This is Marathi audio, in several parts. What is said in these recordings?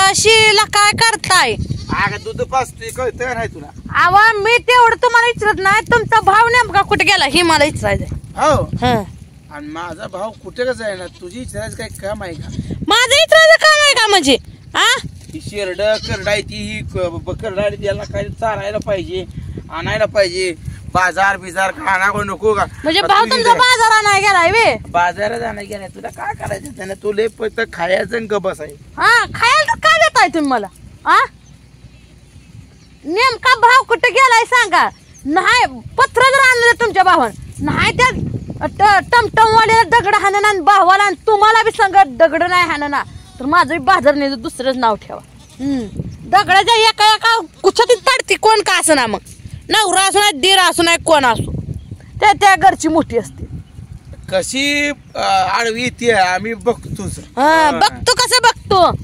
कशीला काय करताय? अगं दूध पाचतोय कळतं नाही तुला? आवा मी तेवढं तुम्हाला विचारत नाही, तुमचा भाव नेमका कुठे गेला हे मला विचारायचंय. हो आणि माझा भाव कुठे कसं आहे ना, तुझी विचारायचं काय काम आहे का? माझं विचारायचं काम आहे का म्हणजे? ही शेरड करडायची ही करडायची, त्याला काय चारायला पाहिजे, आणायला पाहिजे. बाजार बिजार खाना नको का? म्हणजे भाव तुमचा बाजारात नाही गेलाय वे? बाजारात जाणार गेलाय. तुला काय करायचं त्याने? तू लय फक्त खायचं ग बस आहे. खायला तर काय देताय तुम्ही मला? नेमका भाव कुठे गेलाय सांगा. नाही पत्र जर आणलं तुमच्या भावान, नाही त्या टमटमवाल्याला दगड हाणन आणि भावाला आणि तुम्हाला बी सांगत दगड नाही हाणना तर माझं बाजार नाही दुसरंच नाव ठेवा. दगडाच्या एका एका कुछातीत पडते कोण का असं ना, मग नवरा असू नाही दीर असू नाही कोण असू त्या घरची मोठी असते. कशी आडवी येते आम्ही बघतोच. बघतो कसं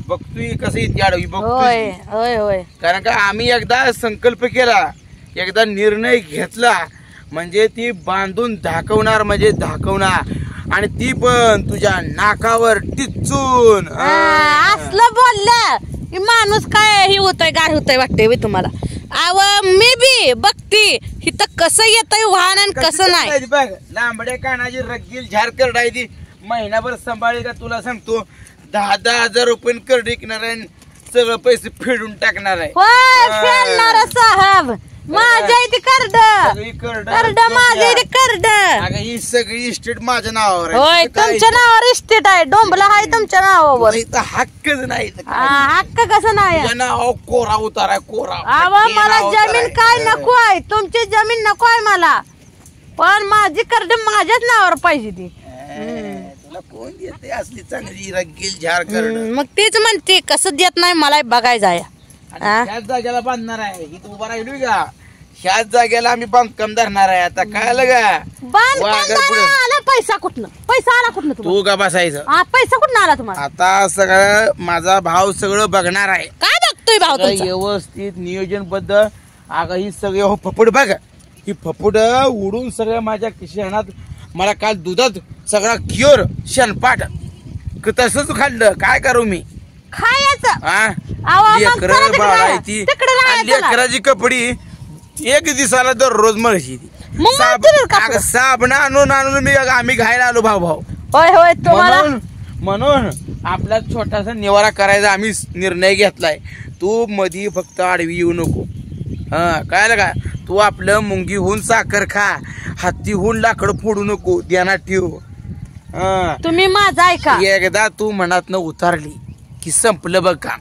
बघतोय कसं येते आडवी होय बघतोय. होय होय. कारण का आम्ही एकदा संकल्प केला, एकदा निर्णय घेतला म्हणजे ती बांधून धाकवणार म्हणजे धाकवणार. आणि ती पण तुझ्या नाकावर टिचून. असलं बोललं माणूस काय ही होतय गाय होतय वाटतंय वे तुम्हाला? आव मी बी बघती इथं कसं येतंय वाहन आणि कसं नाही. बघ लांबड्या कानाची रगील झार करडायची महिनाभर सांभाळी का तुला सांगतो. 10,000 रुपये करडी विकणार आहे, सगळं पैसे फेडून टाकणार आहे. फेडणार साहेब माझ्या इथे करड माझ्या इथे करड. अगं ही सगळी इस्टेट माझ्या नावावर आहे. होय तुमच्या नावावर इस्टेट आहे, डोंबला आहे तुमच्या नावावर. इथं हक्कच नाही. हक्क कसं नाही? नाव कोरा उतारा कोरा. मला जमीन काय नको आहे, तुमची जमीन नको आहे मला, पण माझी करड माझ्याच नावावर पाहिजे ती. तुला कोण देते असली चांगली रगील झार करड? मग तेच म्हणते कसं देत नाही मला बघायचं आहे. ह्याच जागेला बांधणार आहे. ही तू उभा राहिली का? ह्याच जागेला आम्ही बांधकाम धरणार आहे. आता काय आला पैसा कुठनं? पैसा आला कुठनं? तू का बसायचं? पैसा कुठनं आला तुम्हाला? आता सगळं माझा भाव सगळं बघणार आहे. काय बघतोय भाव तुमचा? व्यवस्थित नियोजनबद्ध. अगं ही सगळे फपूड बघ, ही फपूड उडून सगळं माझ्या शेणात. मला काल दुधात सगळा क्युअर शेणपाट तसंच खाल्लं. काय करू मी? खायचं लेकराची कपडी एक दिवसाला दररोज मळशी. साबण आणून आणून मी आम्ही घायला आलो भाऊ भाऊ. म्हणून आपला छोटासा निवारा करायचा आम्ही निर्णय घेतलाय. तू मधी फक्त आडवी येऊ नको. कळलं का? तू आपलं मुंगी होऊन साखर खा, हत्ती होऊन लाकड फोडू नको. ध्यानात ठेव. तुम्ही माझा ऐका. एकदा तू मनातनं उतारली की संपलं बघ काम.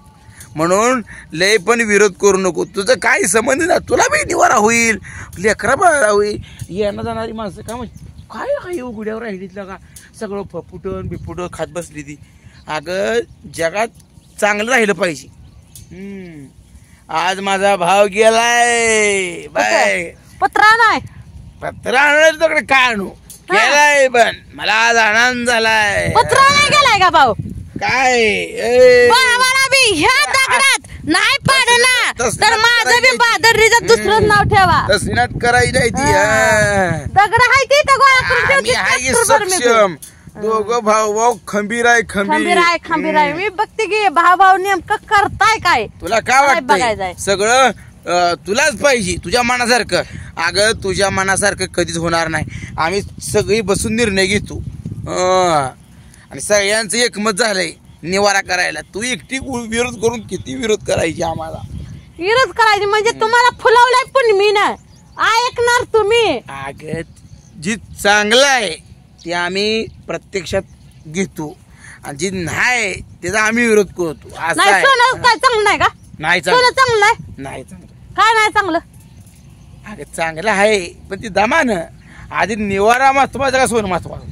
म्हणून लय पण विरोध करू नको. तुझं काही संबंध ना, तुला बी निवारा होईल, लेकरा बाळा होईल. येणं जाणारी माणसं का म्हणजे काय उघड्यावर राहिलीतलं का सगळं फपुटन बिपुटन खात बसली ती. अगं जगात चांगलं राहिलं पाहिजे. आज माझा भाव गेलाय बाय. पत्रा नाही पत्र आणलं तुझ्याकडे काय आणू? गेलाय पण मला आज आनंद झालाय. पत्रा नाही गेलाय का भाऊ? काय मला बी ह्या दगडात नाही पाडना तर माझं बी बादरीचं दुसरं नाव ठेवा. तसं करायची नाही ती. दगड आहे ती तर गोळा करून सक्षम दोघं भाऊ भाऊ खंबीर आहे. खंबीर आहे. मी बघते की भाऊ नेमकं करताय काय. तुला काय वाटतंय? सगळं तुलाच पाहिजे तुझ्या मनासारखं. अगं तुझ्या मनासारखं कधीच होणार नाही. आम्ही सगळी बसून निर्णय घेतो आणि सगळ्यांचं एकमत झालंय निवारा करायला. तू एकटी विरोध करून किती विरोध करायची आम्हाला? विरोध करायची म्हणजे तुम्हाला फुलवलाय पण मी ना ऐकणार तुम्ही. अगं जी चांगलं आहे ते आम्ही प्रत्यक्षात घेतो आणि जी नाही त्याचा आम्ही विरोध करतो. असं आहे. काय चांगलं नाही का? नाही चांगलं नाही चांगलं. काय नाही चांगलं? अगं चांगलं आहे पण ती दमानं. आधी निवारा महत्वाचा का सोन महत्वाचं?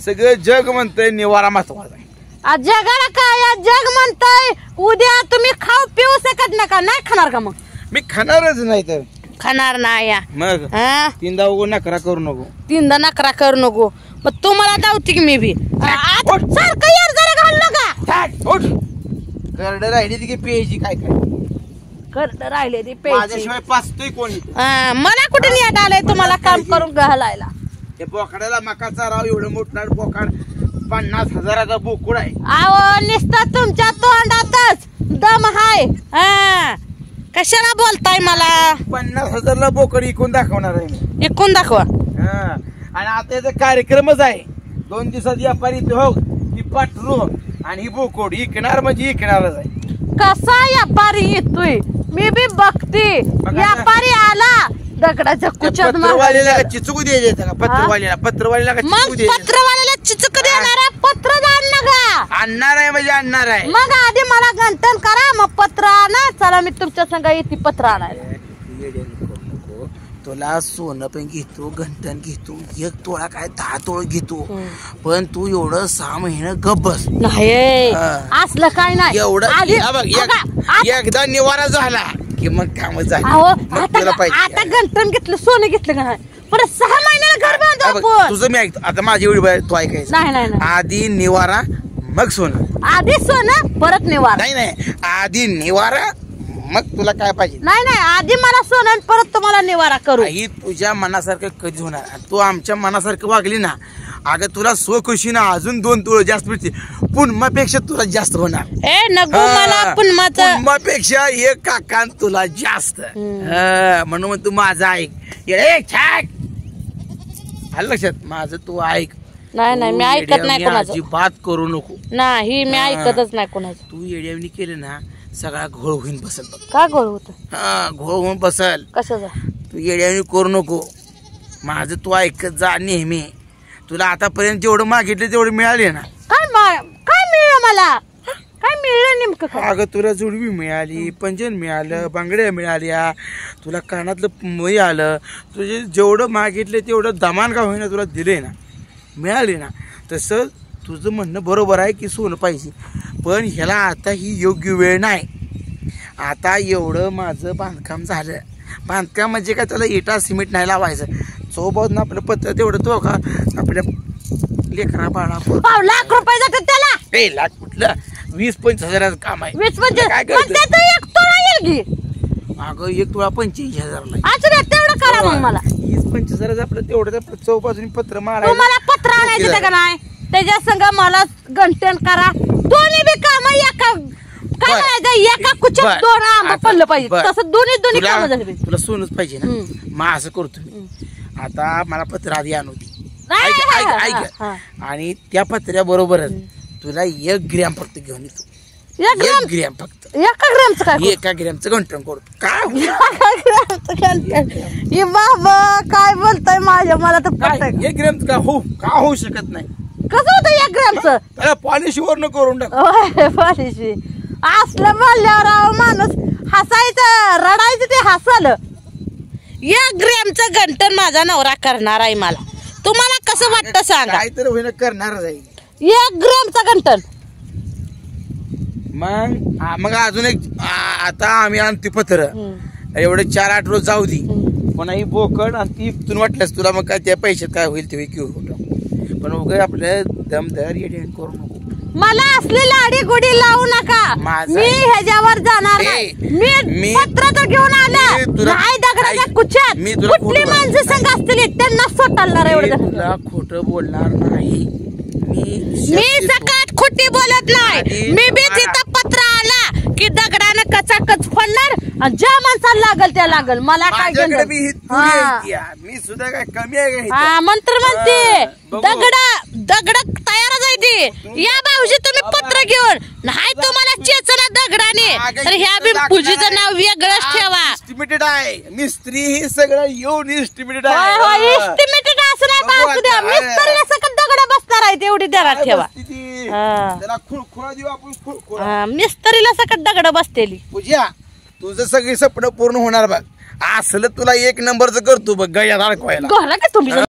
सगळं जग म्हणतंय निवारा महत्वाचा आहे. जगाला काय जग म्हणतंय? उद्या तुम्ही खाऊ पिऊ शकत नका. नाही खाणार का? मग मी खाणारच नाही. तर खाणार नाही मग तीनदा उगो नकरा करू नको. तीनदा नकरा करू नको. मग तुम्हाला धावते की मी बी सारखं यार जरा घाल नका. करड राहिली ती की पेजी काय काय करड राहिले ती माझ्याशिवाय पाचतोय कोणी? मला कुठे नेट आलंय तुम्हाला काम करून घालायला? त्या बोकडाला मका चाराव एवढं मोठं बोकाड 50,000चा बोकुड आहे. अहो नुसतं तुमच्या तोंडातच काम हाय. कशाला बोलताय मला? 50,000ला बोकड इकून दाखवणार आहे मी. इकून दाखवा. आणि आता याचा कार्यक्रमच आहे. 2 दिवसात व्यापारी हो ही पाठरू आणि ही बोकड इकणार म्हणजे इकणारच आहे. कसा व्यापारी येतोय मी बी बघते. व्यापारी आला दगडाच्या कुच्यात पत्रवालीला चिचुक द्यायचे का? पत्रवालीला मग पत्रवाल्याला चिचुक देणार पत्र आणणार आहे म्हणजे आणणार आहे. मग आधी मला गंठन करा मग पत्र आणा. चला मी तुमच्या संग येते पत्र आणायला. तुला सोनं पण घेतो गंठन घेतो 1 तोळा काय 10 तोळ घेतो पण तू एवढं 6 महिने गप बस. नाही असलं काय नाही. एवढं एकदा निवारा झाला की मग काम झालं. आता गंठन घेतलं सोनं घेतलं का नाही परत 6 महिन्याला घर बांधू. तुझं मी ऐकतो आता माझी एवढी वेळ तू ऐकायचं नाही. आधी निवारा मग सोनं. आधी सोनं परत निवारा. नाही आधी निवारा मग तुला काय पाहिजे. नाही आधी मला सोनं परत तुम्हाला निवारा करू. ही तुझ्या मनासारखं कधी होणार. तू आमच्या मनासारखं वागली ना अगं तुला स्वखुशी ना अजून 2 तोळ जास्त मिळते. पुन्मापेक्षा तुला जास्त होणार. मला पुन्मापेक्षा 1 काकान तुला जास्त. म्हणून तू माझं ऐक. आलं लक्षात माझं तू ऐक. नाही मी ऐकत नाही कोणाचं. अजिबात करू नको. नाही मी ऐकतच नाही कोणाचं. तू येड्यावणी केलं ना सगळा घोळ होऊन बसल बघ. का घोळ होत? घोळ होऊन बसल. कशाचा? तू येड्यावणी करू नको. माझं तू ऐकत जा नेहमी. तुला आतापर्यंत जेवढं मागितलं तेवढं मिळाले ना. काय मिळलं मला? काय मिळलं नेमकं? अगं तुला जुडवी मिळाली पंजन मिळालं बांगड्या मिळाल्या तुला कानातलं मिळालं. तुझे जेवढं मागितलं तेवढं दमान का होईना तुला दिले ना मिळाले ना. तसं तुझं म्हणणं बरोबर आहे की सोनं पाहिजे पण ह्याला आता ही योग्य वेळ नाही. आता एवढं माझं बांधकाम झालं. बांधकाम म्हणजे काय त्याला इटा सिमेंट नाही लावायचं. चौबाजून आपलं पत्र तेवढं तो का आपल्या लेकरा बाळा 5 लाख रुपये जातात त्याला. लाख कुठलं 20-25 हजाराचं काम आहे. 20-25 काय पण त्याचं 1 तोळा येईल की. अगं 1 तोळा 85,000ला. असं तेवढं करा मग मला. 20-25 हजाराचं आपलं तेवढं आपलं चौबाजूनी पत्र मारायचं. तुम्हाला पत्र आणायचं का नाही त्याच्या संग मला गंठन करा. दोन्ही बी काम एका काय करायचं एका कुच्यात 2 आंबा पडलं पाहिजे. तसं दोन्ही काम झाले. तुला सोनच पाहिजे ना मग असं करतो मी. आता मला पत्र आधी आणू दे. ऐक आणि त्या पत्र्या बरोबरच तुला 1 ग्रॅम फक्त घेऊन येतो. 1 ग्रॅम फक्त. 1 ग्रॅमचं काय? 1 ग्रॅमचं गंठन करतो. काय बाबा काय बोलताय माझ्या मला तर 1 ग्रॅमचं का होऊ शकत नाही. कसं होतं 1 ग्रॅमचं? त्याला पॉलिश वरनं करून टाक. पॉलिशी असलं बोलल्यावर माणूस हसायचं रडायचं ते हसल. 1 ग्रॅमचं गंठन माझा नवरा करणार आहे मला. तुम्हाला कसं वाटतं सांगा. काय तर होईना करणारच आहे. 1 ग्रॅमचं गंठन. मग अजून एक आता आम्ही आणतो पत्र एवढे 4-8 रोज जाऊ दे. पण ही बोकड आणि ती इथून वाटल्यास तुला मग काय त्या पैशात काय होईल ते किंवा पण उगाच आपल्या दमदार येडे करू नको. मला असली लाडी गुडी लावू नका. मी ह्याच्यावर जाणार नाही. मी पत्र तर घेऊन आलं नाही दगडाच्या कुच्यात. कुठली माणसं संघ असतील त्यांना सोटालणार एवढं. तुला खोटं बोलणार नाही. मी सकाळ खोटी बोलत नाही. मी बी तिथं पत्र आला की दगडानं कचाकच फोडणार आणि ज्या माणसाला लागल त्या लागल. मला काय मी सुद्धा काय कमी आहे का? मंत्र म्हणते दगड तयारच आहे ती. या भाऊजी तुम्ही पत्र घेऊन नाही तुम्हाला चेचला दगडाने तर ह्या बी पूजेचं नाव वेगळंच ठेवा. इस्टिमेटेड आहे. मिस्त्री ही सगळं येऊन इस्टिमेटेड आहे. इस्टिमेटेड असं नाही असू द्या. मिस्त्रीला सकट दगड बसणार आहे तेवढी ध्यानात ठेवा. त्याला खुळखुळा देऊ आपण. मिस्त्रीला सकट दगड बसतेली. पूजा तुझं सगळी स्वप्न पूर्ण होणार बघ. असलं तुला 1 नंबरचं करतो बघ गळ्यात अडकवायला. तुम्ही